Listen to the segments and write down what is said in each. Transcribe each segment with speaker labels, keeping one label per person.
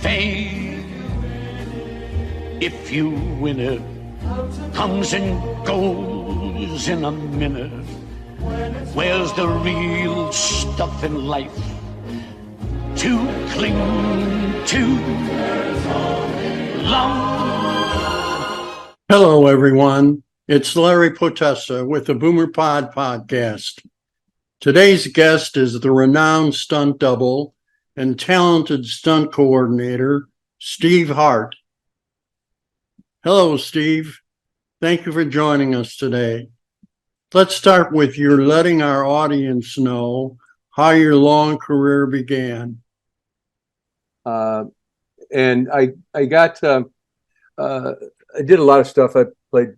Speaker 1: fame. If you win it, comes and goes in a minute. Where's the real stuff in life to cling to? Long.
Speaker 2: Hello, everyone. It's Larry Potessa with the Boomer Pod podcast. Today's guest is the renowned stunt double and talented stunt coordinator, Steve Hart. Hello, Steve. Thank you for joining us today. Let's start with your letting our audience know how your long career began.
Speaker 3: And I did a lot of stuff. I played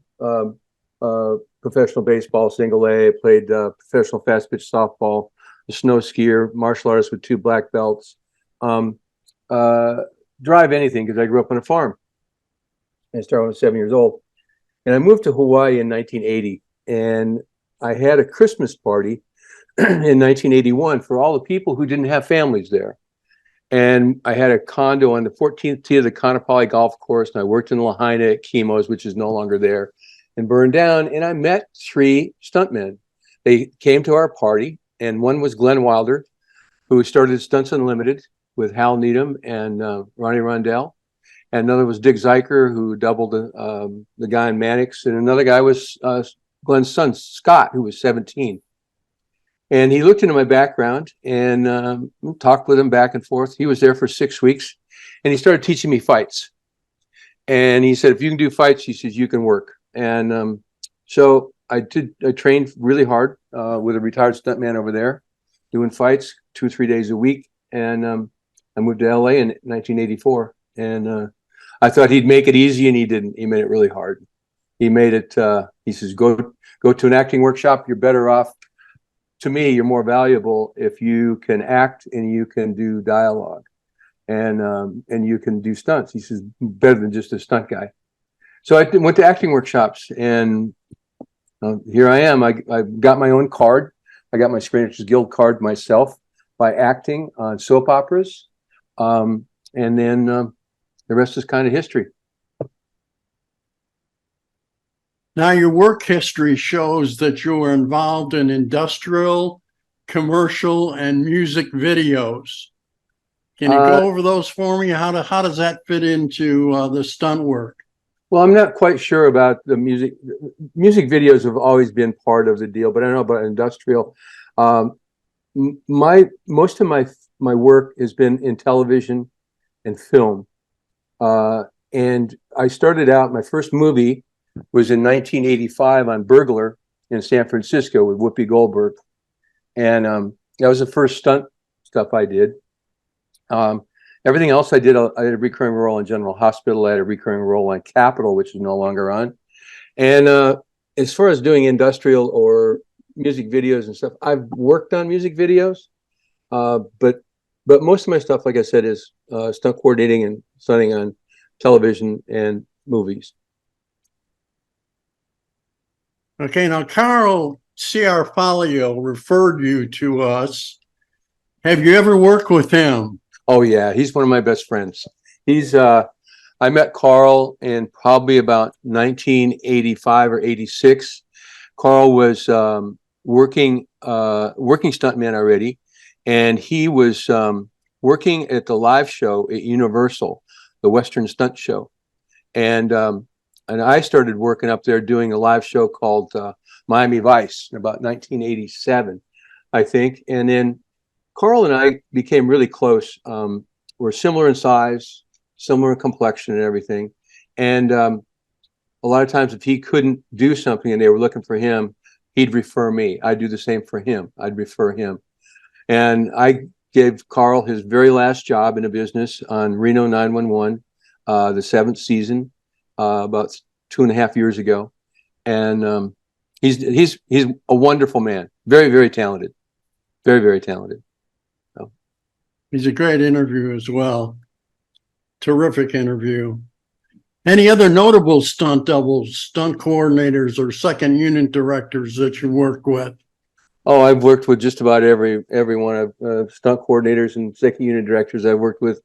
Speaker 3: professional baseball, single A. I played professional fast pitch softball, a snow skier, martial artist with 2 black belts. Drive anything because I grew up on a farm. I started when I was 7 years old. And I moved to Hawaii in 1980. And I had a Christmas party in 1981 for all the people who didn't have families there. And I had a condo on the 14th tee of the Kaanapali Golf Course. And I worked in Lahaina at Chemo's, which is no longer there, and burned down. And I met 3 stuntmen. They came to our party. And one was Glenn Wilder, who started Stunts Unlimited with Hal Needham and Ronnie Rondell. And another was Dick Zeiker, who doubled the guy in Mannix. And another guy was Glenn's son, Scott, who was 17. And he looked into my background and talked with him back and forth. He was there for 6 weeks. And he started teaching me fights. And he said, if you can do fights, he says, you can work. And so I trained really hard with a retired stuntman over there, doing fights 2 or 3 days a week. And I moved to LA in 1984. And I thought he'd make it easy, and he didn't. He made it really hard. He made it, he says, go to an acting workshop. You're better off. To me, you're more valuable if you can act and you can do dialogue and you can do stunts. He says, better than just a stunt guy. So I went to acting workshops, and here I am. I got my own card. I got my Screen Actors Guild card myself by acting on soap operas. And then the rest is kind of history.
Speaker 2: Now, your work history shows that you were involved in industrial, commercial, and music videos. Can you go over those for me? How does that fit into the stunt work?
Speaker 3: Well, I'm not quite sure about the music. Music videos have always been part of the deal, but I don't know about industrial. Most of my work has been in television and film. And I started out, my first movie was in 1985 on Burglar in San Francisco with Whoopi Goldberg. And that was the first stunt stuff I did. Everything else I did a recurring role in General Hospital. I had a recurring role on Capitol, which is no longer on. And as far as doing industrial or music videos and stuff, I've worked on music videos. But most of my stuff, like I said, is stunt coordinating and stunting on television and movies.
Speaker 2: Okay, now Carl Ciarfalio referred you to us. Have you ever worked with him?
Speaker 3: Oh yeah, he's one of my best friends. He's I met Carl in probably about 1985 or 86. Carl was working stuntman already, and he was working at the live show at Universal, the Western Stunt Show, and I started working up there doing a live show called Miami Vice in about 1987, I think. And then Carl and I became really close. We're similar in size, similar in complexion and everything. And a lot of times if he couldn't do something and they were looking for him, he'd refer me. I'd do the same for him. I'd refer him. And I gave Carl his very last job in a business on Reno 911, the 7th season. About 2.5 years ago, and he's a wonderful man, very, very talented, very, very talented. So.
Speaker 2: He's a great interview as well. Terrific interview. Any other notable stunt doubles, stunt coordinators, or second unit directors that you work with?
Speaker 3: Oh, I've worked with just about every one of stunt coordinators and second unit directors. I've worked with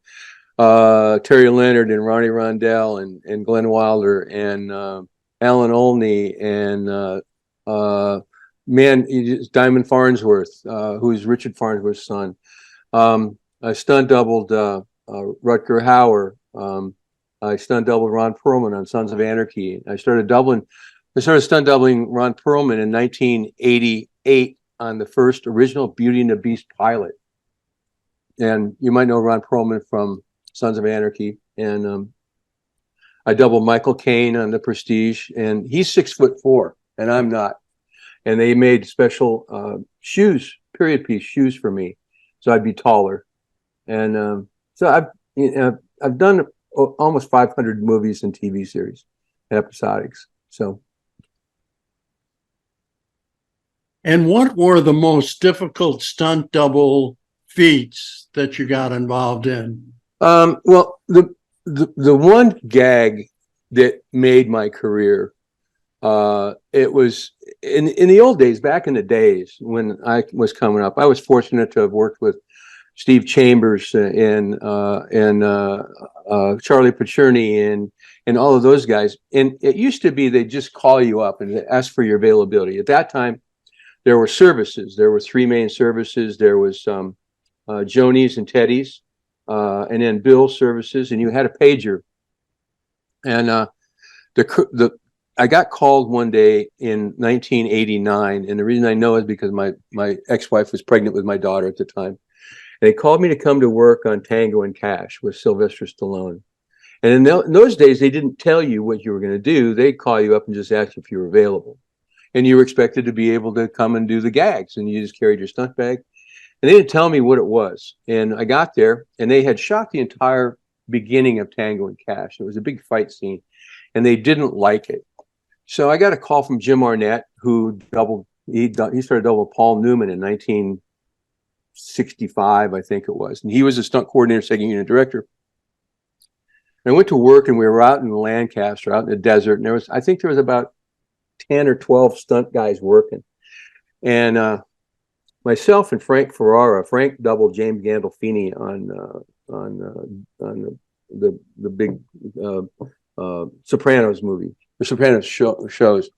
Speaker 3: Terry Leonard and Ronnie Rondell and Glenn Wilder and Alan Olney and Diamond Farnsworth, who's Richard Farnsworth's son. I stunt doubled Rutger Hauer. I stunt doubled Ron Perlman on Sons of Anarchy. I started stunt doubling Ron Perlman in 1988 on the first original Beauty and the Beast pilot. And you might know Ron Perlman from Sons of Anarchy. And I doubled Michael Caine on The Prestige, and he's 6'4", and I'm not. And they made special shoes, period piece shoes for me, so I'd be taller. And so I've done almost 500 movies and TV series, and episodics. So.
Speaker 2: And what were the most difficult stunt double feats that you got involved in?
Speaker 3: Well, the one gag that made my career, it was in the old days, back in the days when I was coming up. I was fortunate to have worked with Steve Chambers and Charlie Pacerni and all of those guys. And it used to be they just call you up and ask for your availability. At that time, there were services. There were three main services. There was Jonies and Teddy's, and then Bill's services, and you had a pager. And I got called one day in 1989, and the reason I know is because my ex-wife was pregnant with my daughter at the time. They called me to come to work on Tango and Cash with Sylvester Stallone. And in those days, they didn't tell you what you were going to do. They'd call you up and just ask if you were available. And you were expected to be able to come and do the gags, and you just carried your stunt bag. And they didn't tell me what it was. And I got there, and they had shot the entire beginning of Tango and Cash. It was a big fight scene, and they didn't like it. So I got a call from Jim Arnett, who he started double Paul Newman in 1965, I think it was. And he was a stunt coordinator, second unit director. And I went to work, and we were out in Lancaster, out in the desert, and I think there was about 10 or 12 stunt guys working. And myself and Frank Ferrara. Frank doubled James Gandolfini on the big Sopranos movie, the Sopranos shows.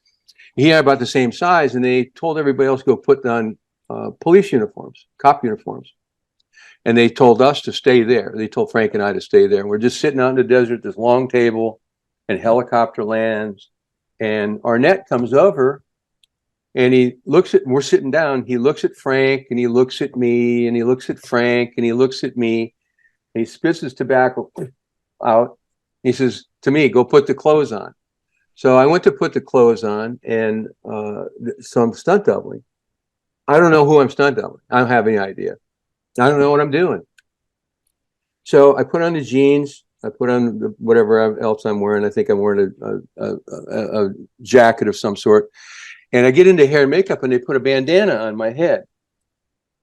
Speaker 3: He had about the same size, and they told everybody else to go put on police uniforms, cop uniforms. And they told us to stay there. They told Frank and I to stay there. And we're just sitting out in the desert, this long table, and helicopter lands. And Arnett comes over, and he looks at, we're sitting down, he looks at Frank, and he looks at me, and he looks at Frank, and he looks at me, and he spits his tobacco out. He says to me, go put the clothes on. So I went to put the clothes on, and so I'm stunt doubling. I don't know who I'm stunt doubling. I don't have any idea. I don't know what I'm doing. So I put on the jeans. I put on whatever else I'm wearing. I think I'm wearing a jacket of some sort. And I get into hair and makeup, and they put a bandana on my head.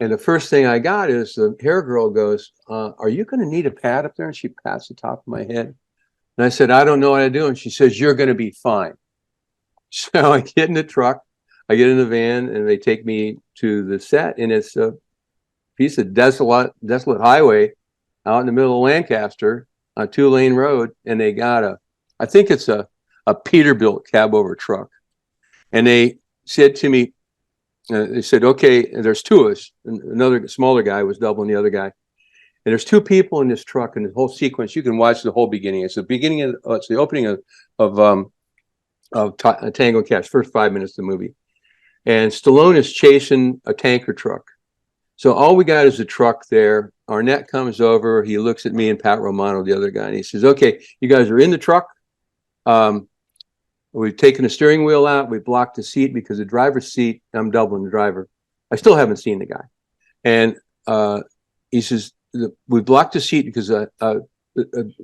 Speaker 3: And the first thing I got is the hair girl goes, are you going to need a pad up there? And she pats the top of my head. And I said, I don't know what to do. And she says, you're going to be fine. So I get in the truck, I get in the van, and they take me to the set. And it's a piece of desolate highway out in the middle of Lancaster on 2-lane road. And they got I think it's a Peterbilt cab over truck. And they said to me, they said, okay, there's two of us. And another smaller guy was doubling the other guy. And there's two people in this truck, and the whole sequence, you can watch the whole beginning. It's the beginning of, it's the opening of Tango and Cash, first 5 minutes of the movie. And Stallone is chasing a tanker truck. So all we got is a truck there. Arnett comes over, he looks at me and Pat Romano, the other guy, and he says, okay, you guys are in the truck. We've taken the steering wheel out. We blocked the seat because the driver's seat, I'm doubling the driver. I still haven't seen the guy. And he says, we blocked the seat because a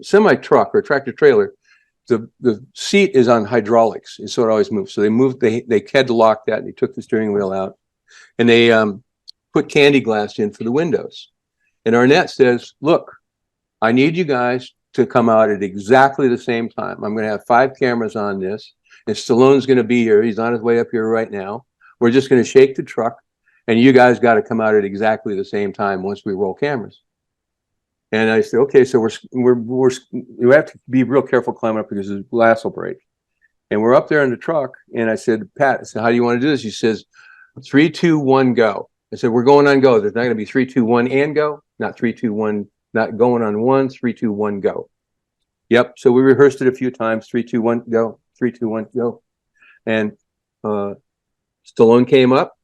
Speaker 3: semi-truck or a tractor trailer, the seat is on hydraulics, and so it always moves. So they had to lock that, and they took the steering wheel out, and they put candy glass in for the windows. And Arnett says, look, I need you guys to come out at exactly the same time. I'm going to have 5 cameras on this, and Stallone's going to be here. He's on his way up here right now. We're just going to shake the truck, and you guys got to come out at exactly the same time once we roll cameras. And I said, okay, so we have to be real careful climbing up because the glass will break. And we're up there in the truck, and I said, Pat, I said, how do you want to do this? He says, 3, 2, 1, go. I said, we're going on go. There's not going to be 3, 2, 1 and go, not 3, 2, 1, not going on 1, 3, 2, 1, go. Yep. So we rehearsed it a few times. 3, 2, 1, go. 3, 2, 1, go. And Stallone came up.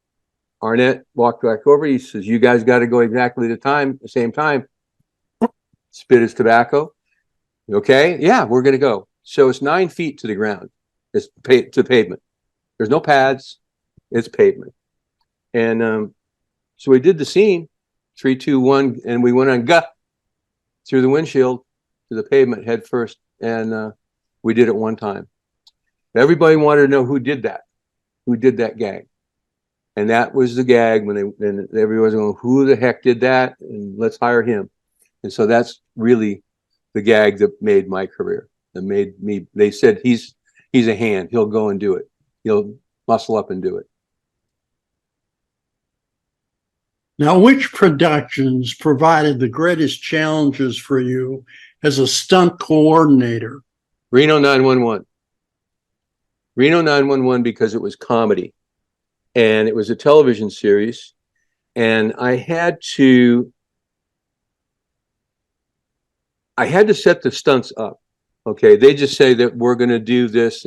Speaker 3: Arnett walked back over. He says, you guys got to go exactly the same time. Spit his tobacco. Okay. Yeah, we're going to go. So it's 9 feet to the ground. It's to pavement. There's no pads. It's pavement. And so we did the scene, 3, 2, 1, and we went on gut through the windshield to the pavement head first. And we did it one time. Everybody wanted to know who did that gag. And that was the gag when everybody was going, who the heck did that? And let's hire him. And so that's really the gag that made my career. That made me, they said, he's a hand. He'll go and do it. He'll muscle up and do it.
Speaker 2: Now, which productions provided the greatest challenges for you as a stunt coordinator?
Speaker 3: Reno 911. Reno 911 because it was comedy. And it was a television series. And I had to set the stunts up. Okay. They just say that we're going to do this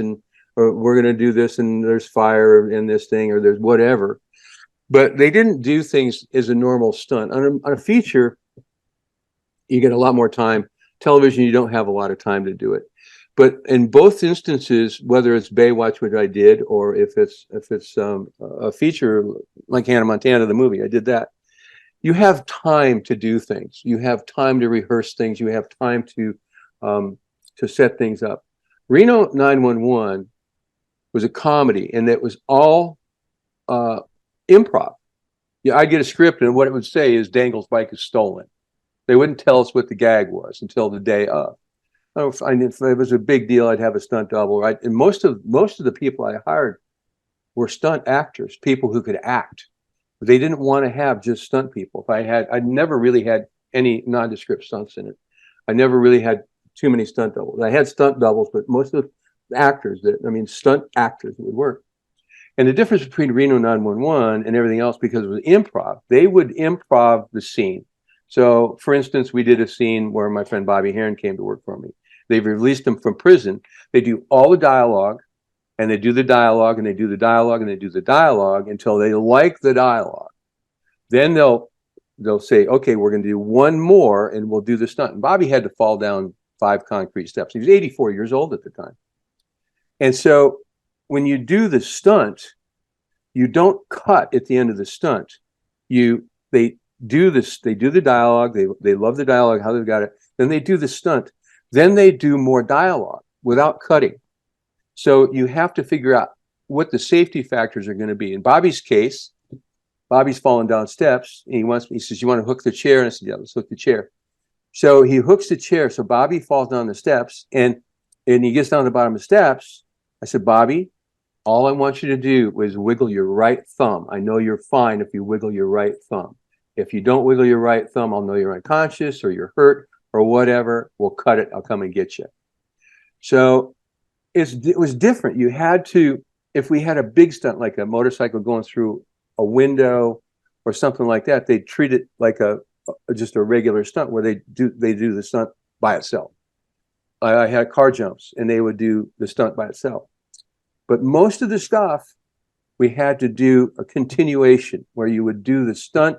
Speaker 3: or we're going to do this and there's fire in this thing or there's whatever. But they didn't do things as a normal stunt. On a feature, you get a lot more time. Television, you don't have a lot of time to do it. But in both instances, whether it's Baywatch, which I did, or if it's a feature like Hannah Montana, the movie, I did that. You have time to do things. You have time to rehearse things. You have time to set things up. Reno 911 was a comedy, and it was all improv. Yeah, I'd get a script, and what it would say is Dangle's bike is stolen. They wouldn't tell us what the gag was until the day of. If it was a big deal, I'd have a stunt double, right? And most of the people I hired were stunt actors, people who could act. They didn't want to have just stunt people. I never really had any nondescript stunts in it. I never really had too many stunt doubles. I had stunt doubles, but most of the actors stunt actors would work. And the difference between Reno 911 and everything else, because it was improv, they would improv the scene. So, for instance, we did a scene where my friend Bobby Heron came to work for me. They've released him from prison. They do all the dialogue, and they do the dialogue, and they do the dialogue, and they do the dialogue until they like the dialogue. Then they'll say, okay, we're going to do one more, and we'll do the stunt. And Bobby had to fall down 5 concrete steps. He was 84 years old at the time. And so when you do the stunt, you don't cut at the end of the stunt. They do the dialogue, they love the dialogue, how they've got it, then they do the stunt, then they do more dialogue without cutting. So you have to figure out what the safety factors are going to be. In Bobby's case, Bobby's falling down steps, and he says, you want to hook the chair? And I said, yeah, let's hook the chair. So he hooks the chair, so Bobby falls down the steps, and he gets down the bottom of the steps. I said, Bobby, all I want you to do is wiggle your right thumb. I know you're fine if you wiggle your right thumb. If you don't wiggle your right thumb, I'll know you're unconscious or you're hurt or whatever. We'll cut it. I'll come and get you. So it was different. You had to, if we had a big stunt like a motorcycle going through a window or something like that, they'd treat it like just a regular stunt where they do the stunt by itself. I had car jumps, and they would do the stunt by itself. But most of the stuff, we had to do a continuation where you would do the stunt,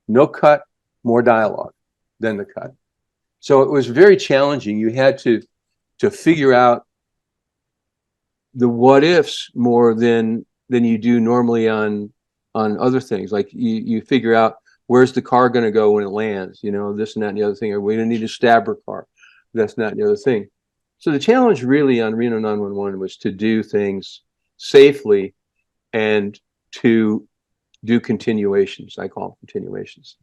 Speaker 3: no cut, more dialogue than the cut. So it was very challenging. You had to figure out the what ifs more than you do normally on other things. Like you figure out, where's the car going to go when it lands? This and that and the other thing. Are we going to need a stabber car? That's not the other thing. So the challenge really on Reno 911 was to do things safely and to do continuations. I call them continuations.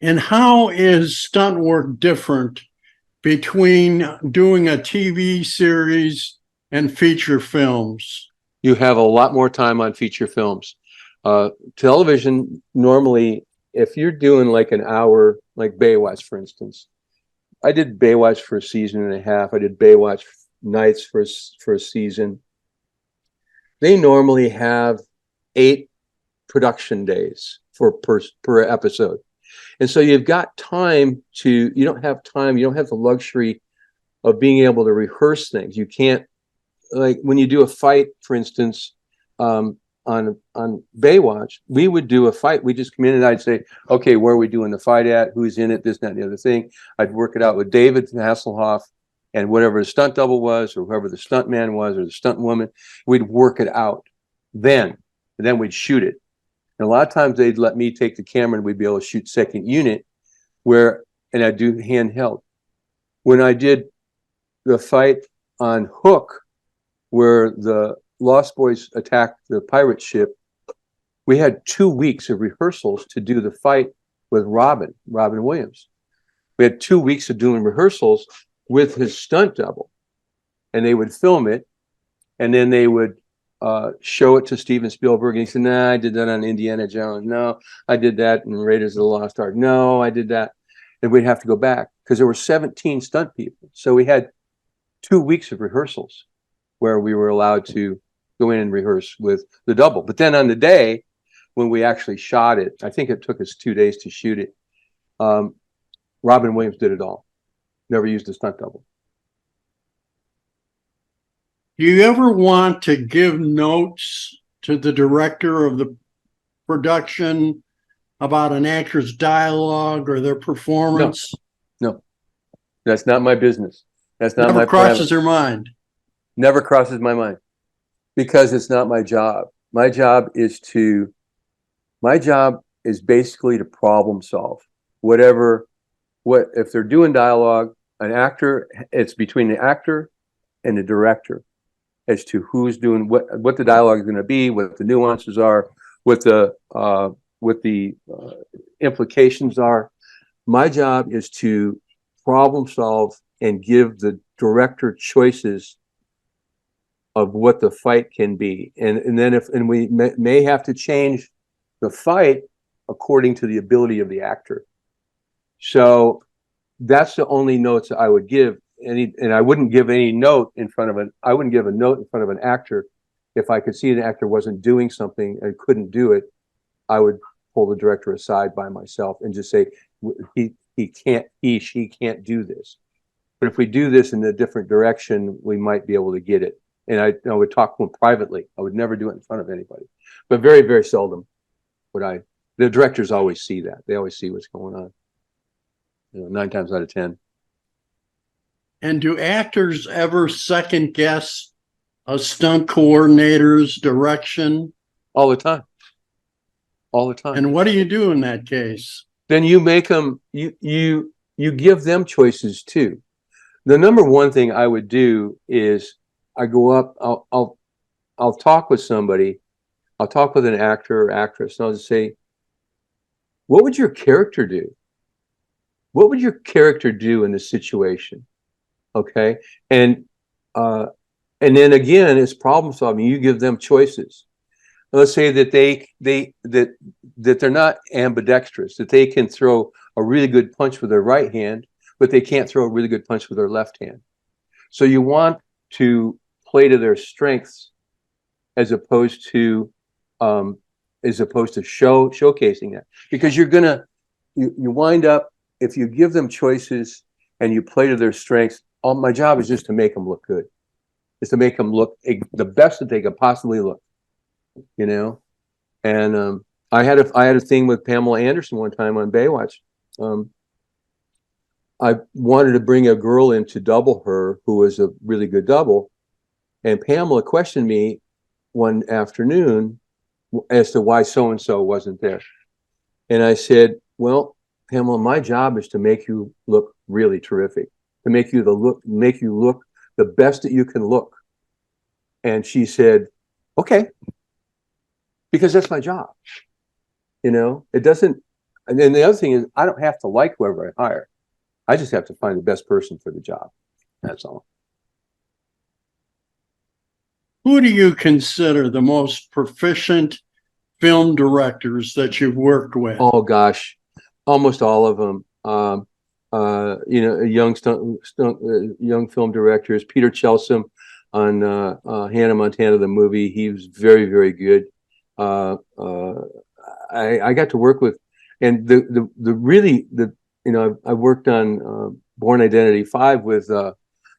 Speaker 2: And how is stunt work different between doing a TV series and feature films?
Speaker 3: You have a lot more time on feature films. Television, normally if you're doing like an hour, like Baywatch, for instance, I did Baywatch for a season and a half. I did Baywatch nights for a season. They normally have 8 production days per episode. And so you've got time you don't have the luxury of being able to rehearse things. You can't, like when you do a fight, for instance, on Baywatch, we would do a fight. We just come in and I'd say, okay, where are we doing the fight at? Who's in it? This, that, and the other thing. I'd work it out with David Hasselhoff and whatever the stunt double was, or whoever the stunt man was, or the stunt woman. We'd work it out then, and then we'd shoot it. And a lot of times they'd let me take the camera and we'd be able to shoot second unit and I'd do handheld. When I did the fight on Hook, where the Lost Boys attacked the pirate ship, we had 2 weeks of rehearsals to do the fight with Robin Williams. We had 2 weeks of doing rehearsals with his stunt double, and they would film it, and then they would show it to Steven Spielberg, and he said, "Nah, I did that on Indiana Jones. No, I did that in Raiders of the Lost Ark. No, I did that." And we'd have to go back because there were 17 stunt people. So we had 2 weeks of rehearsals where we were allowed to go in and rehearse with the double. But then on the day when we actually shot it, I think it took us 2 days to shoot it. Robin Williams did it all. Never used a stunt double.
Speaker 2: Do you ever want to give notes to the director of the production about an actor's dialogue or their performance?
Speaker 3: No, that's not my business. That's not
Speaker 2: Never
Speaker 3: my
Speaker 2: crosses their mind.
Speaker 3: Never crosses my mind, because it's not my job. My job is basically to problem solve. If they're doing dialogue, an actor, it's between the actor and the director as to who's doing what the dialogue is going to be, what the nuances are, what the implications are. My job is to problem solve and give the director choices of what the fight can be, and then we may have to change the fight according to the ability of the actor. So that's the only notes I would give. And I wouldn't give any note in front of I wouldn't give a note in front of an actor if I could see an actor wasn't doing something and couldn't do it. I would pull the director aside by myself and just say, she can't do this. But if we do this in a different direction, we might be able to get it. And I would talk to them privately. I would never do it in front of anybody. But very, very seldom would the directors always see that. They always see what's going on. 9 times out of 10.
Speaker 2: And do actors ever second guess a stunt coordinator's direction?
Speaker 3: All the time. All the time.
Speaker 2: And what do you do in that case?
Speaker 3: Then you make them, you give them choices too. The number one thing I would do is I go up, I'll talk with somebody, I'll talk with an actor or actress, and I'll just say, what would your character do? What would your character do in this situation? Okay. And then again, it's problem solving. You give them choices. Let's say that that they're not ambidextrous, that they can throw a really good punch with their right hand, but they can't throw a really good punch with their left hand. So you want to play to their strengths as opposed to showcasing that, because you wind up, if you give them choices and you play to their strengths, all my job is just to make them look good, is to make them look the best that they could possibly look, And I had a thing with Pamela Anderson one time on Baywatch. I wanted to bring a girl in to double her who was a really good double, and Pamela questioned me one afternoon as to why so and so wasn't there, and I said, "Well, Pamela, my job is to make you look really terrific, to make you look the best that you can look." And she said, "Okay," because that's my job. It doesn't. And then the other thing is, I don't have to like whoever I hire. I just have to find the best person for the job. That's all.
Speaker 2: Who do you consider the most proficient film directors that you've worked with?
Speaker 3: Oh gosh, almost all of them. You know, young film directors. Peter Chelsom on Hannah Montana the movie. He was very, very good. I got to work with, and I worked on Born Identity 5 with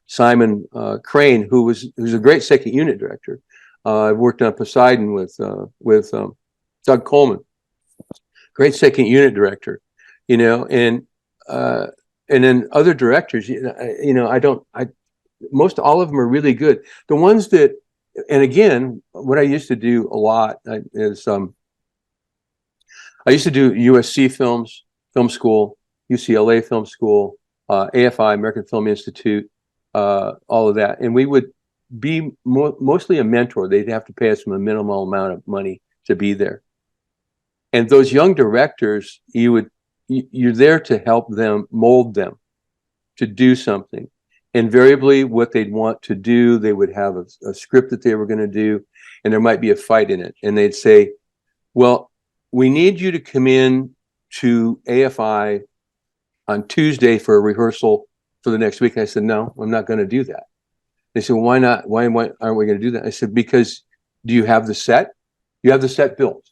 Speaker 3: Simon Crane, who's a great second unit director. I've worked on Poseidon with Doug Coleman, great second unit director, you know, and then other directors, most all of them are really good. The ones that, and again, what I used to do a lot is I used to do USC film school, UCLA film school, AFI, American Film Institute, all of that. And we would be mostly a mentor. They'd have to pay us a minimal amount of money to be there. And those young directors, you're there to help them, mold them to do something. Invariably, what they'd want to do, they would have a script that they were going to do, and there might be a fight in it. And they'd say, well, we need you to come in to AFI on Tuesday for a rehearsal for the next week. And I said, no, I'm not going to do that. They said, well, why not? Why aren't we going to do that? I said, because do you have the set? You have the set built.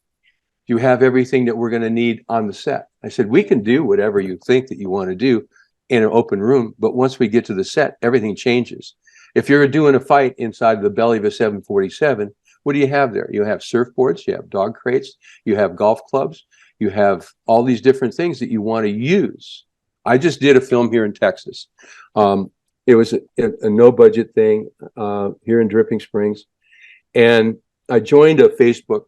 Speaker 3: Do you have everything that we're going to need on the set? I said, we can do whatever you think that you want to do in an open room, but once we get to the set, everything changes. If you're doing a fight inside the belly of a 747, what do you have there? You have surfboards, you have dog crates, you have golf clubs, you have all these different things that you want to use. I just did a film here in Texas. It was a no budget thing here in Dripping Springs. And I joined a Facebook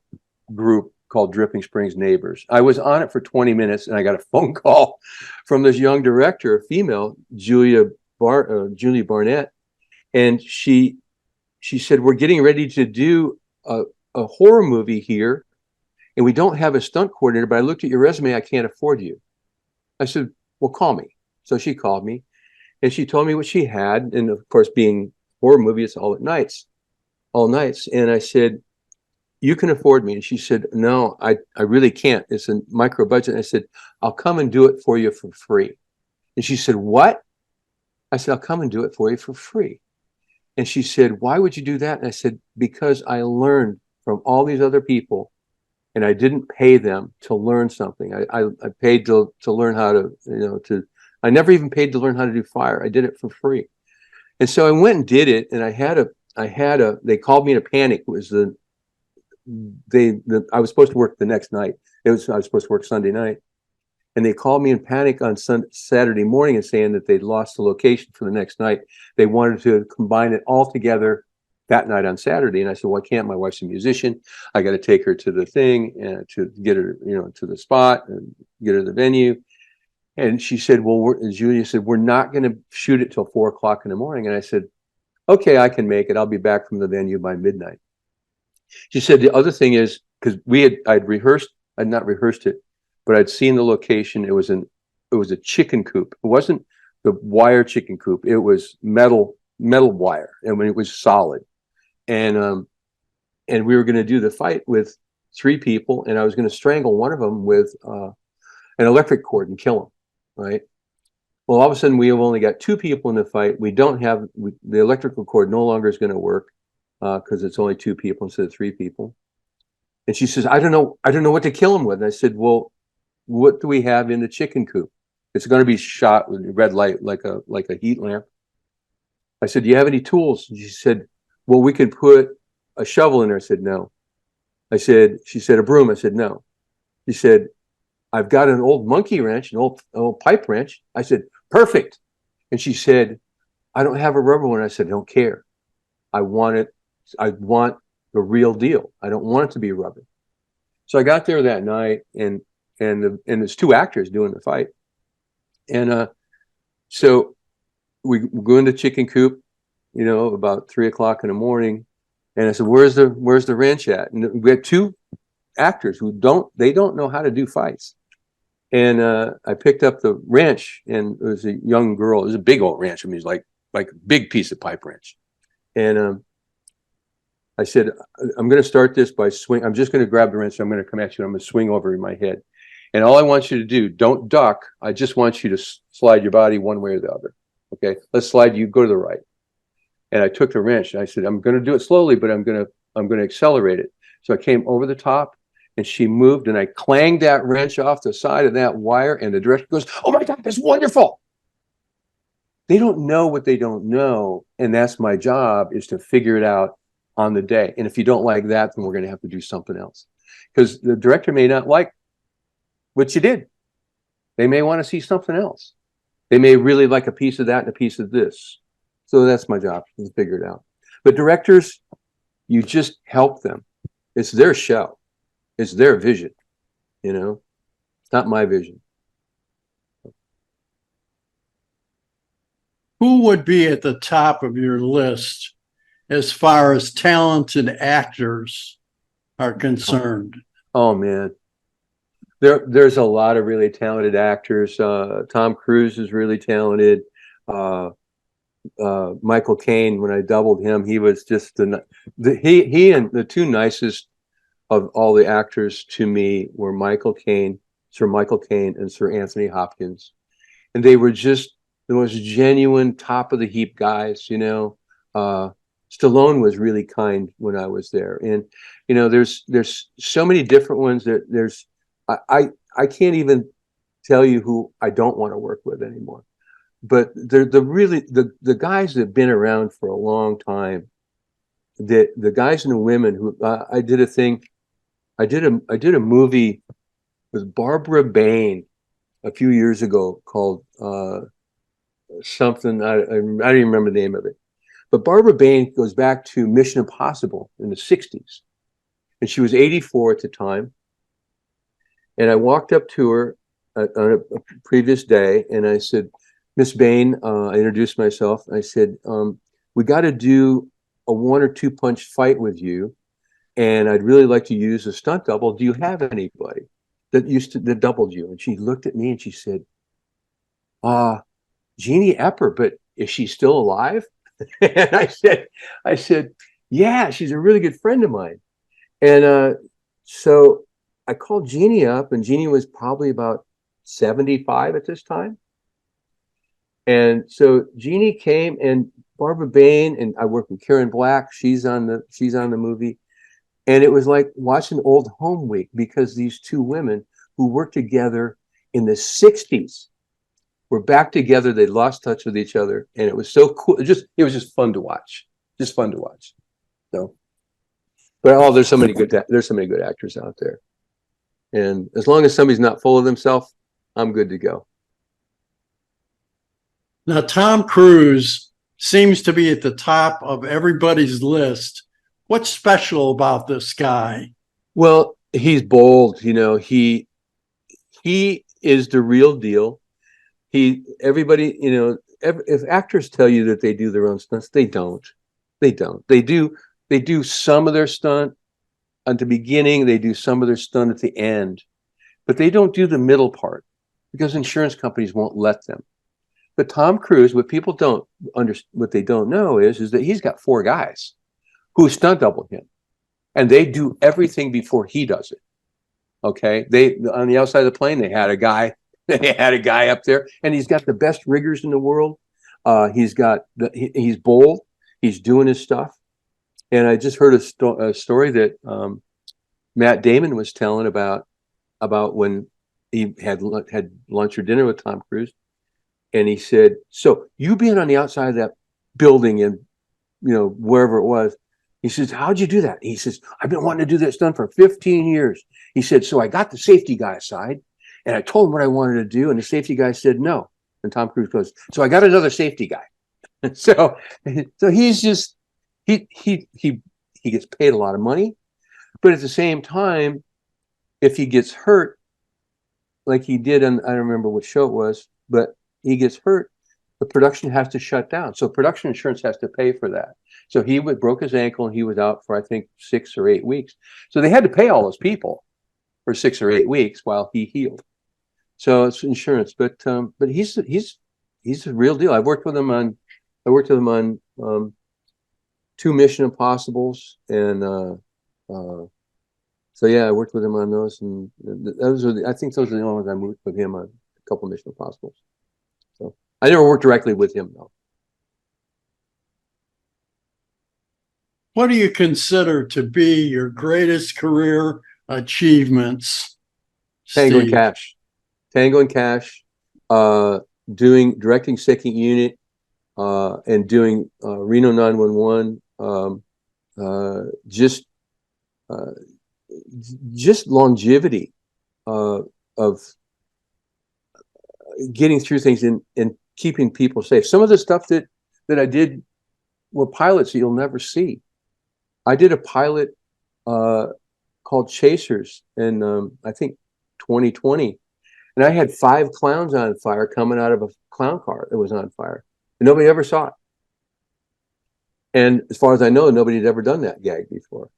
Speaker 3: group called Dripping Springs Neighbors. I was on it for 20 minutes and I got a phone call from this young director, a female, Julie Barnett. And she said, we're getting ready to do a horror movie here and we don't have a stunt coordinator, but I looked at your resume, I can't afford you. I said, well, call me. So she called me and she told me what she had. And of course, being horror movie, it's all nights. And I said, you can afford me. And she said, no, I really can't. It's a micro budget. And I said, I'll come and do it for you for free. And she said, what? I said, I'll come and do it for you for free. And she said, why would you do that? And I said, because I learned from all these other people and I didn't pay them to learn something. I paid to learn how to, I never even paid to learn how to do fire. I did it for free. And so I went and did it. And they called me in a panic. It was I was supposed to work the next night. I was supposed to work Sunday night. And they called me in panic on Saturday morning and saying that they'd lost the location for the next night. They wanted to combine it all together that night on Saturday. And I said, well, I can't. My wife's a musician. I got to take her to the thing and to get her, to the spot and get her to the venue. And she said, well, Julia said, we're not going to shoot it till 4 o'clock in the morning. And I said, okay, I can make it. I'll be back from the venue by midnight. She said, the other thing is, because I'd not rehearsed it, but I'd seen the location. It was a chicken coop. It wasn't the wire chicken coop. It was metal wire, and when it was solid. And we were going to do the fight with 3 people, and I was going to strangle one of them with an electric cord and kill him. Right. Well, all of a sudden we have only got 2 people in the fight. We don't have the electrical cord no longer is going to work because it's only 2 people instead of 3 people. And she says, I don't know what to kill him with. And I said, well, what do we have in the chicken coop? It's going to be shot with red light like a heat lamp. I said, do you have any tools? And she said, well, we could put a shovel in there. I said, no. She said, a broom. I said, no. She said, I've got an old monkey wrench, an old pipe wrench. I said, perfect. And she said, I don't have a rubber one. I said, I don't care. I want the real deal. I don't want it to be rubber. So I got there that night and there's 2 actors doing the fight. And so we go into chicken coop, about 3 o'clock in the morning. And I said, where's the wrench at? And we had 2 actors who don't know how to do fights. And I picked up the wrench, and it was a young girl. It was a big old wrench. I mean, it was like a big piece of pipe wrench. And I said, I'm going to start this by swing. I'm just going to grab the wrench. I'm going to come at you. I'm going to swing over in my head. And all I want you to do, don't duck. I just want you to slide your body one way or the other. Okay, let's slide. You go to the right. And I took the wrench and I said, I'm going to do it slowly, but I'm going to accelerate it. So I came over the top and she moved and I clanged that wrench off the side of that wire. And the director goes, oh my God, that's wonderful. They don't know what they don't know. And that's my job, is to figure it out on the day. And if you don't like that, then we're going to have to do something else. Because the director may not like what you did. They may want to see something else. They may really like a piece of that and a piece of this. So that's my job, to figure it out. But directors, you just help them. It's their show. It's their vision. You know, it's not my vision.
Speaker 2: Who would be at the top of your list as far as talented actors are concerned?
Speaker 3: Oh man, there's a lot of really talented actors. Tom Cruise is really talented. Michael Caine, when I doubled him, he was just he and the two nicest of all the actors to me were Sir Michael Caine and Sir Anthony Hopkins. And they were just the most genuine, top of the heap guys, you know. Stallone was really kind when I was there. And, you know, there's so many different ones that I can't even tell you who I don't want to work with anymore. But they're the guys that have been around for a long time, the guys and the women who I did a movie with Barbara Bain a few years ago called something, I don't even remember the name of it. But Barbara Bain goes back to Mission Impossible in the 60s. And she was 84 at the time. And I walked up to her on a previous day and I said, Miss Bain, I introduced myself. I said, we got to do a 1 or 2 punch fight with you. And I'd really like to use a stunt double. Do you have anybody that doubled you? And she looked at me and she said, Jeannie Epper, but is she still alive? And I said, yeah, she's a really good friend of mine. And so I called Jeannie up, and Jeannie was probably about 75 at this time. And so Jeannie came, and Barbara Bain, and I worked with Karen Black. She's on the movie. And it was like watching Old Home Week, because these two women who worked together in the 60s were back together. They lost touch with each other, and it was so cool. It was just fun to watch. Just fun to watch. So, but there's so many good actors out there, and as long as somebody's not full of themselves, I'm good to go.
Speaker 2: Now, Tom Cruise seems to be at the top of everybody's list. What's special about this guy?
Speaker 3: Well, he's bold. You know, he is the real deal. Everybody, you know, if actors tell you that they do their own stunts, they don't. They do some of their stunt at the beginning. They do some of their stunt at the end, but they don't do the middle part because insurance companies won't let them. But Tom Cruise, what people don't understand, what they don't know is that he's got 4 guys who stunt double him, and they do everything before he does it. Okay, on the outside of the plane, they had a guy up there, and he's got the best riggers in the world. He's bold. He's doing his stuff. And I just heard a story that Matt Damon was telling about when he had lunch or dinner with Tom Cruise, and he said, "So you being on the outside of that building and, you know, wherever it was," he says, "How'd you do that?" He says, "I've been wanting to do that stunt for 15 years." He said, "So I got the safety guy aside, and I told him what I wanted to do, and the safety guy said no." And Tom Cruise goes, "So I got another safety guy." so he's just he gets paid a lot of money, but at the same time, if he gets hurt, like he did on, I don't remember what show it was, but he gets hurt, the production has to shut down. So production insurance has to pay for that. So he broke his ankle and he was out for, I think, 6 or 8 weeks. So they had to pay all those people for 6 or 8 weeks while he healed. So it's insurance, but he's a real deal. I worked with him on 2 Mission Impossibles, and so yeah, I worked with him on those, and those are I think those are the only ones I worked with him on. A couple of Mission Impossibles. So I never worked directly with him though.
Speaker 2: What do you consider to be your greatest career achievements,
Speaker 3: Tango and
Speaker 2: Steve?
Speaker 3: Cash, Tango and Cash, directing Second Unit, and doing Reno 911. Just longevity of getting through things and keeping people safe. Some of the stuff that I did were pilots that you'll never see. I did a pilot called Chasers in I think 2020, and I had 5 clowns on fire coming out of a clown car that was on fire, and nobody ever saw it. And as far as I know, nobody had ever done that gag before.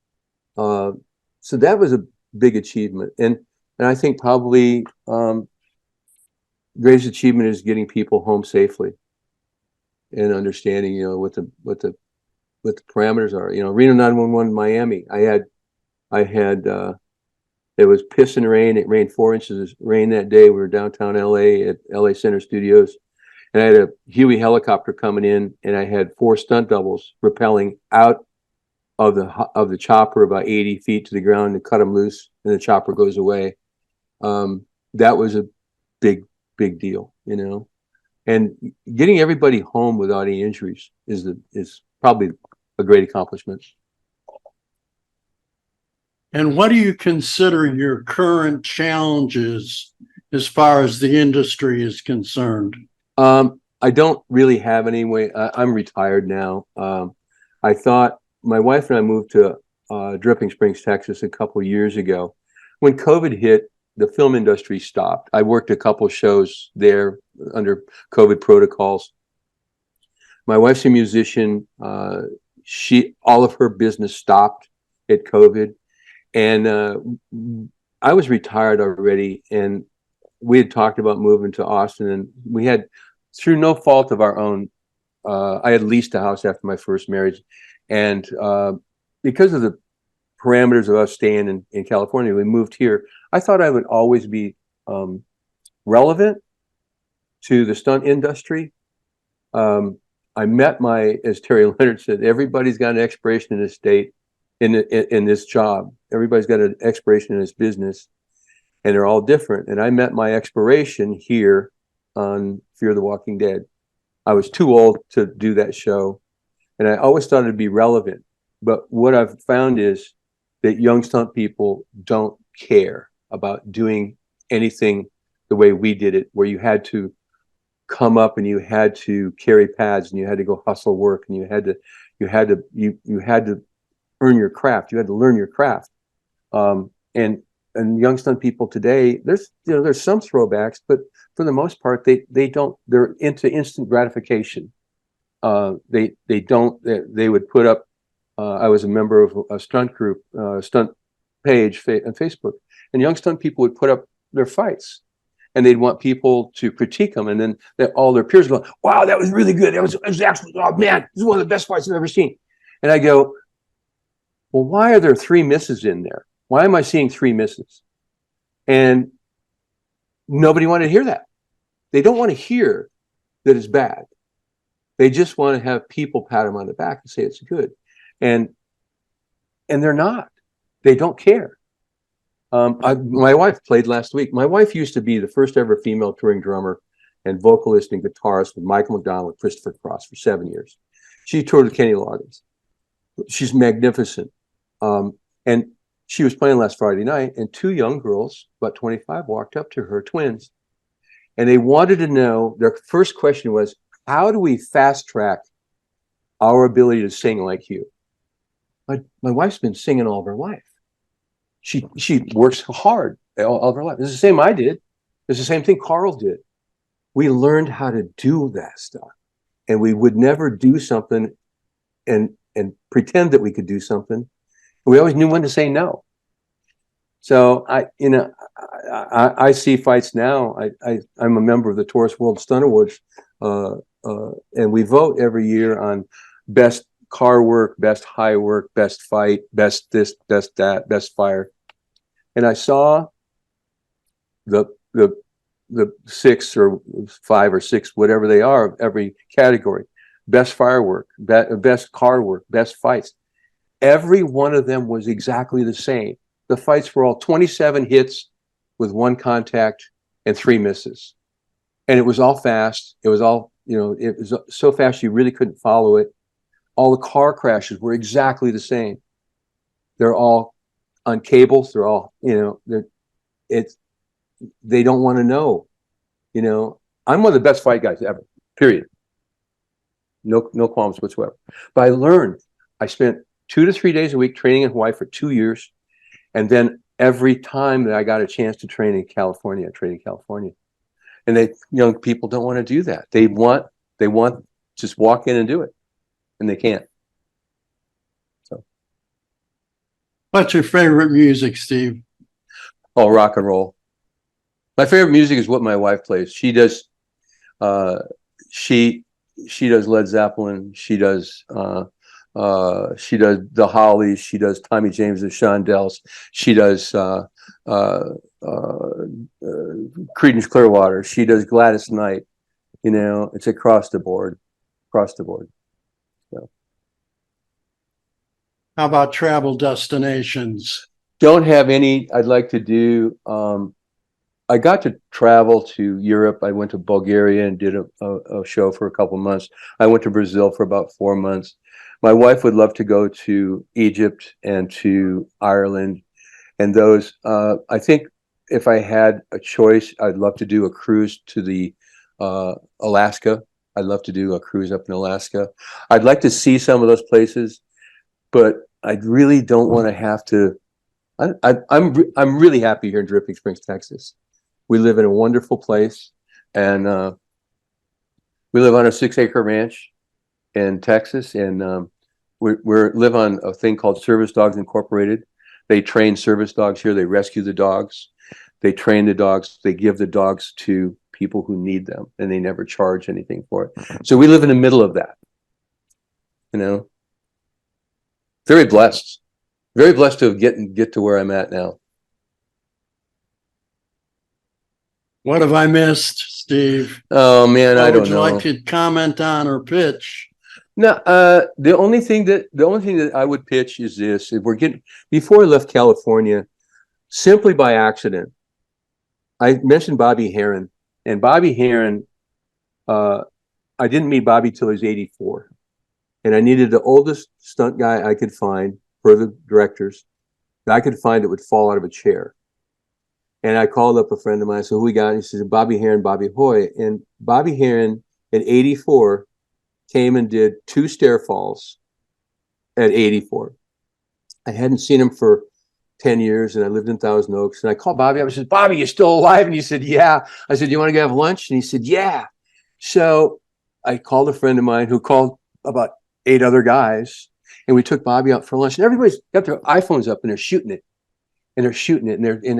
Speaker 3: So that was a big achievement, and I think probably greatest achievement is getting people home safely and understanding, what the parameters are. Reno 911 Miami. I had it was pissing rain. It rained 4 inches of rain that day. We were downtown LA at LA Center Studios, and I had a Huey helicopter coming in, and I had 4 stunt doubles rappelling out of the chopper about 80 feet to the ground and cut them loose, and the chopper goes away. That was a big deal, and getting everybody home without any injuries is probably a great accomplishment.
Speaker 2: And what do you consider your current challenges as far as the industry is concerned?
Speaker 3: I don't really have any way. I'm retired now. I thought my wife and I moved to Dripping Springs, Texas a couple of years ago. When COVID hit, the film industry stopped. I worked a couple of shows there under COVID protocols. My wife's a musician. All of her business stopped at COVID. And I was retired already, and we had talked about moving to Austin, and we had, through no fault of our own, I had leased a house after my first marriage, and because of the parameters of us staying in California, we moved here. I thought I would always be relevant to the stunt industry. I met as Terry Leonard said, everybody's got an expiration in this state. In this job, everybody's got an expiration in this business, and they're all different. And I met my expiration here on Fear the Walking Dead. I was too old to do that show, and I always thought it'd be relevant. But what I've found is that young stunt people don't care about doing anything the way we did it, where you had to come up and you had to carry pads and you had to go hustle work and you had to earn your craft. You had to learn your craft. And young stunt people today, there's some throwbacks, but for the most part, they don't. They're into instant gratification. They would put up. I was a member of a stunt group, stunt page on Facebook, and young stunt people would put up their fights, and they'd want people to critique them, and then all their peers go, "Wow, that was really good. It was actually, oh man, this is one of the best fights I've ever seen." And I go, well, why are there 3 misses in there? Why am I seeing 3 misses? And nobody wanted to hear that. They don't want to hear that it's bad. They just want to have people pat them on the back and say it's good. And they're not. They don't care. My wife played last week. My wife used to be the first ever female touring drummer and vocalist and guitarist with Michael McDonald and Christopher Cross for 7 years. She toured with Kenny Loggins. She's magnificent. And she was playing last Friday night, and 2 young girls, about 25, walked up to her, twins, and they wanted to know, their first question was, how do we fast track our ability to sing like you? My wife's been singing all of her life. She works hard all of her life. It's the same I did. It's the same thing Carl did. We learned how to do that stuff, and we would never do something and pretend that we could do something. We always knew when to say no. So I see fights now. I'm a member of the Taurus World Stunt Awards, and we vote every year on best car work, best high work, best fight, best this, best that, best fire. And I saw the 6 or 5 or 6, whatever they are, of every category. Best firework, best car work, best fights. Every one of them was exactly the same. The fights were all 27 hits with 1 contact and 3 misses. And it was all fast. It was all, it was so fast you really couldn't follow it. All the car crashes were exactly the same. They're all on cables. They're all, they don't want to know. I'm one of the best fight guys ever, period. No qualms whatsoever. But I spent 2 to 3 days a week training in Hawaii for 2 years. And then every time that I got a chance to train in California, I trained in California. And young people don't want to do that. They want just walk in and do it. And they can't. So.
Speaker 2: What's your favorite music, Steve?
Speaker 3: Oh, rock and roll. My favorite music is what my wife plays. She does she does Led Zeppelin. She does the Hollies. She does Tommy James and Shondells. She does Creedence Clearwater. She does Gladys Knight. It's across the board. So.
Speaker 2: How about travel destinations?
Speaker 3: Don't have any I'd like to do. I got to travel to Europe. I went to Bulgaria and did a show for a couple of months. I went to Brazil for about 4 months. My wife would love to go to Egypt and to Ireland. And those, I think if I had a choice, I'd love to do a cruise to the Alaska. I'd love to do a cruise up in Alaska. I'd like to see some of those places, but I really don't want to have to. I'm really happy here in Dripping Springs, Texas. We live in a wonderful place, and we live on a 6-acre ranch in Texas, and we live on a thing called Service Dogs Incorporated. They train service dogs here. They rescue the dogs. They train the dogs. They give the dogs to people who need them, and they never charge anything for it. So we live in the middle of that. Very blessed. Very blessed to get to where I'm at now.
Speaker 2: What have I missed, Steve?
Speaker 3: Oh man, I don't
Speaker 2: Would you
Speaker 3: know.
Speaker 2: like to comment on or pitch?
Speaker 3: No, the only thing that I would pitch is this: if before I left California, simply by accident, I mentioned Bobby Heron, and Bobby Heron. I didn't meet Bobby till he was 84, and I needed the oldest stunt guy I could find for the directors that I could find that would fall out of a chair. And I called up a friend of mine. So who we got? And he says, Bobby Heron, Bobby Hoy. And Bobby Heron at 84 came and did 2 stair falls at 84. I hadn't seen him for 10 years, and I lived in Thousand Oaks. And I called Bobby up. I said, Bobby, you still alive? And he said, yeah. I said, you want to go have lunch? And he said, yeah. So I called a friend of mine who called about 8 other guys, and we took Bobby out for lunch. And everybody's got their iPhones up, and they're shooting it. And they're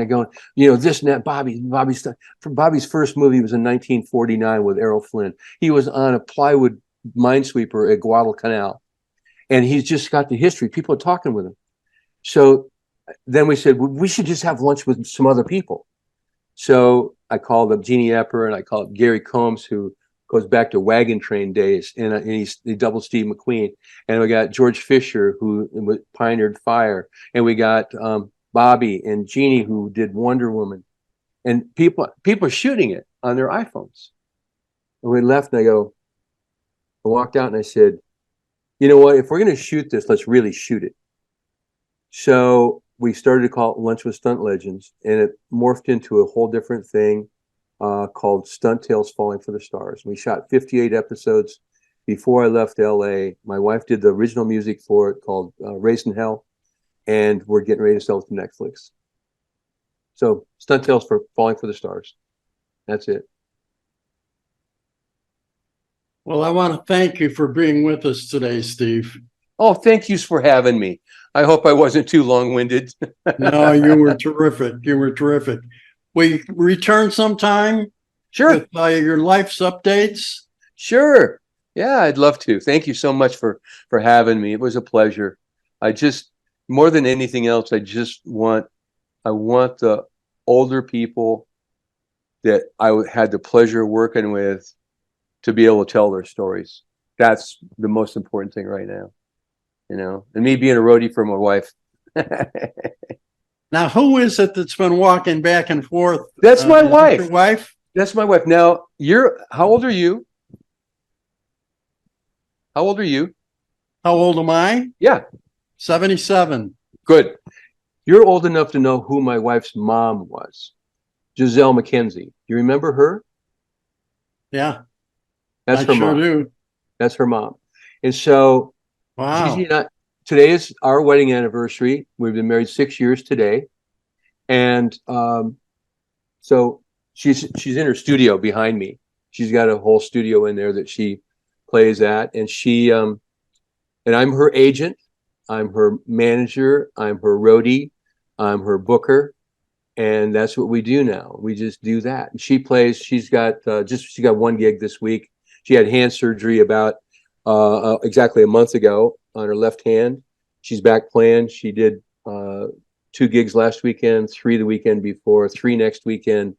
Speaker 3: going, this and that. Bobby's first movie was in 1949 with Errol Flynn. He was on a plywood minesweeper at Guadalcanal, and he's just got the history. People are talking with him. So then we said, well, we should just have lunch with some other people. So I called up Jeannie Epper, and I called up Gary Combs, who goes back to Wagon Train days, and he doubled Steve McQueen. And we got George Fisher, who pioneered fire, and we got Bobby and Jeannie, who did Wonder Woman, and people are shooting it on their iPhones. And we left, and I walked out, and I said, you know what? If we're going to shoot this, let's really shoot it. So we started to call it Lunch with Stunt Legends, and it morphed into a whole different thing called Stunt Tales Falling for the Stars. We shot 58 episodes before I left LA. My wife did the original music for it, called Raising Hell. And we're getting ready to sell it to Netflix. So Stunt Tales for Falling for the Stars. That's it.
Speaker 2: Well, I want to thank you for being with us today, Steve.
Speaker 3: Oh, thank you for having me. I hope I wasn't too long-winded.
Speaker 2: No, you were terrific. You were terrific. We return sometime.
Speaker 3: Sure.
Speaker 2: With your life's updates.
Speaker 3: Sure. Yeah, I'd love to. Thank you so much for having me. It was a pleasure. I just, more than anything else, I want the older people that had the pleasure of working with to be able to tell their stories. That's the most important thing right now, you know. And me being a roadie for my wife.
Speaker 2: Now, who is it that's been walking back and forth?
Speaker 3: That's my
Speaker 2: is it
Speaker 3: wife.
Speaker 2: your wife?
Speaker 3: That's my wife. Now, how old are you? How old are you?
Speaker 2: How old am I?
Speaker 3: Yeah,
Speaker 2: 77.
Speaker 3: good. You're old enough to know who my wife's mom was. Giselle McKenzie. You remember her?
Speaker 2: Yeah,
Speaker 3: That's
Speaker 2: I
Speaker 3: her
Speaker 2: sure
Speaker 3: mom.
Speaker 2: do.
Speaker 3: That's her mom. And so
Speaker 2: Wow.
Speaker 3: Gigi and I, today is our wedding anniversary. We've been married 6 years today. And so she's in her studio behind me. She's got a whole studio in there that she plays at. And and I'm her agent. I'm her manager. I'm her roadie. I'm her booker. And that's what we do now. We just do that. And she plays. She's got one gig this week. She had hand surgery about exactly a month ago on her left hand. She's back playing. She did 2 gigs last weekend, 3 the weekend before, 3 next weekend,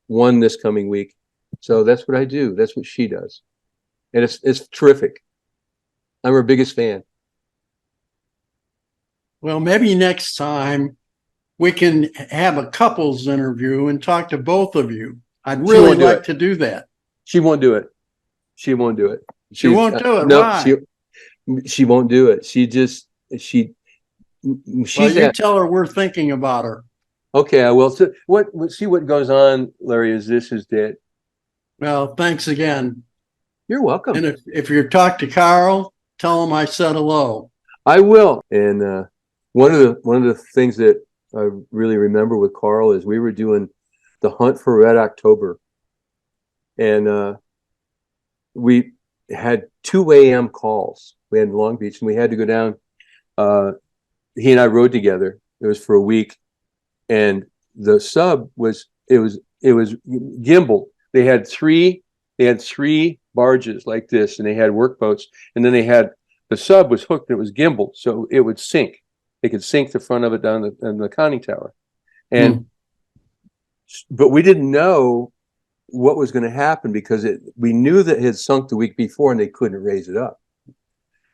Speaker 3: 1 this coming week. So that's what I do. That's what she does, and it's terrific. I'm her biggest fan.
Speaker 2: Well, maybe next time we can have a couples interview and talk to both of you. I'd really like to do that.
Speaker 3: She won't do it. She won't do it.
Speaker 2: She won't do it.
Speaker 3: No,
Speaker 2: Why?
Speaker 3: she won't do it. She's
Speaker 2: well, you tell her we're thinking about her.
Speaker 3: Okay, I will. So see what goes on, Larry, is that.
Speaker 2: Well, thanks again.
Speaker 3: You're welcome.
Speaker 2: And if you talk to Carl, tell him I said hello.
Speaker 3: I will. And one of the things that I really remember with Carl is we were doing the Hunt for Red October, and we had 2 a.m. calls. We had in Long Beach, and we had to go down. He and I rode together. It was for a week, and the sub was gimbal. They had three barges like this, and they had work boats, and then the sub was hooked. And it was gimbal, so it would sink. It could sink the front of it down the conning tower, and but we didn't know what was going to happen because we knew that it had sunk the week before, and they couldn't raise it up.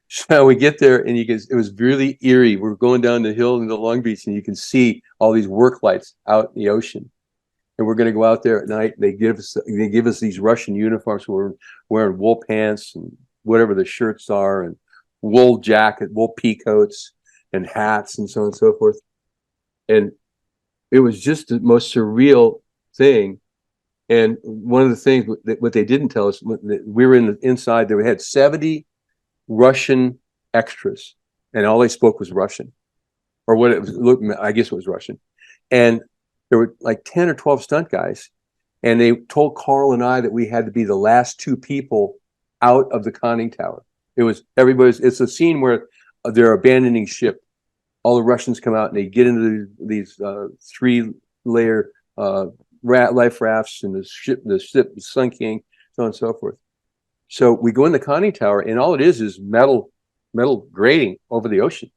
Speaker 3: So we get there, and it was really eerie. We're going down the hill into Long Beach, and you can see all these work lights out in the ocean. And we're going to go out there at night. They give us these Russian uniforms. We're wearing wool pants and whatever the shirts are, and wool jacket, wool pea coats, and hats, and so on and so forth. And it was just the most surreal thing. And one of the things what they didn't tell us, we were inside. They had 70 Russian extras, and all they spoke was Russian, or what it was. I guess it was Russian. And there were like 10 or 12 stunt guys, and they told Carl and I that we had to be the last 2 people out of the conning tower. It's a scene where they're abandoning ship. All the Russians come out, and they get into these 3-layer life rafts, and the ship is sinking, so on and so forth. So we go in the conning tower, and all it is metal grating over the ocean.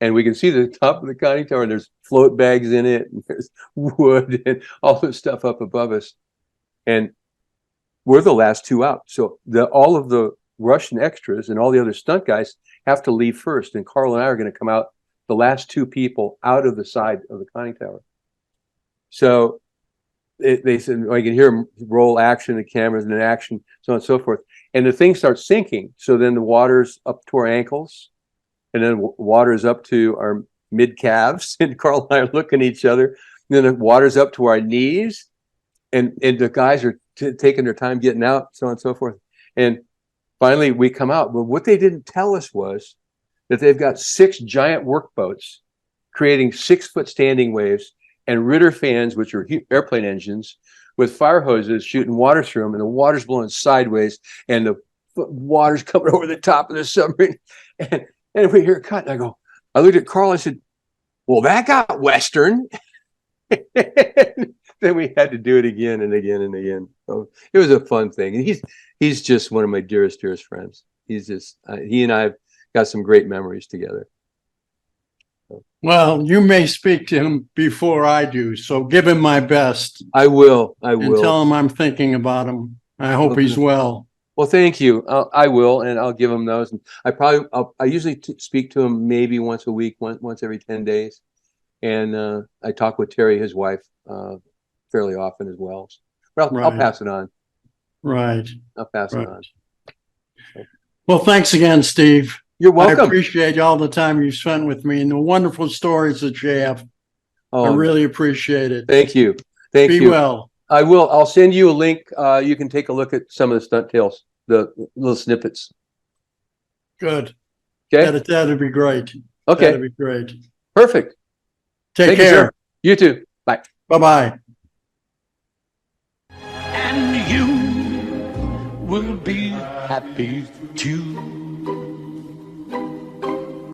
Speaker 3: And we can see the top of the conning tower, and there's float bags in it, and there's wood and all this stuff up above us. And we're the last 2 out. So all of the Russian extras and all the other stunt guys have to leave first. And Carl and I are going to come out, the last 2 people out of the side of the conning tower. So they said, I can hear them roll action, the cameras, and then action, so on and so forth. And the thing starts sinking. So then the water's up to our ankles, and then water is up to our mid calves. And Carl and I are looking at each other. And then the water's up to our knees, and the guys are taking their time getting out, so on and so forth. And finally, we come out. But what they didn't tell us was that they've got 6 giant work boats creating 6-foot standing waves, and Ritter fans, which are airplane engines, with fire hoses shooting water through them, and the water's blowing sideways, and the water's coming over the top of the submarine. And we hear a cut, and I looked at Carl, and I said, well, that got Western. The then we had to do it again and again and again. So it was a fun thing. And he's just one of my dearest friends. He's just he and I have got some great memories together.
Speaker 2: Well, you may speak to him before I do, so give him my best.
Speaker 3: I will.
Speaker 2: And tell him I'm thinking about him. I hope he's well.
Speaker 3: Well, thank you. I will, and I'll give him those. And I usually speak to him maybe once a week, once every 10 days. And I talk with Terry, his wife, fairly often as well. But I'll pass it on.
Speaker 2: Right.
Speaker 3: I'll pass it on.
Speaker 2: Well, thanks again, Steve.
Speaker 3: You're welcome.
Speaker 2: I appreciate all the time you spent with me and the wonderful stories that you have. I really appreciate it.
Speaker 3: Thank you. Thank you.
Speaker 2: Be well.
Speaker 3: I will. I'll send you a link. You can take a look at some of the stunt tales, the little snippets.
Speaker 2: Good.
Speaker 3: Okay.
Speaker 2: That'd be great.
Speaker 3: Okay.
Speaker 2: That'd be great.
Speaker 3: Perfect.
Speaker 2: Take care.
Speaker 3: You too. Bye.
Speaker 2: Bye-bye.
Speaker 1: And you will be happy too.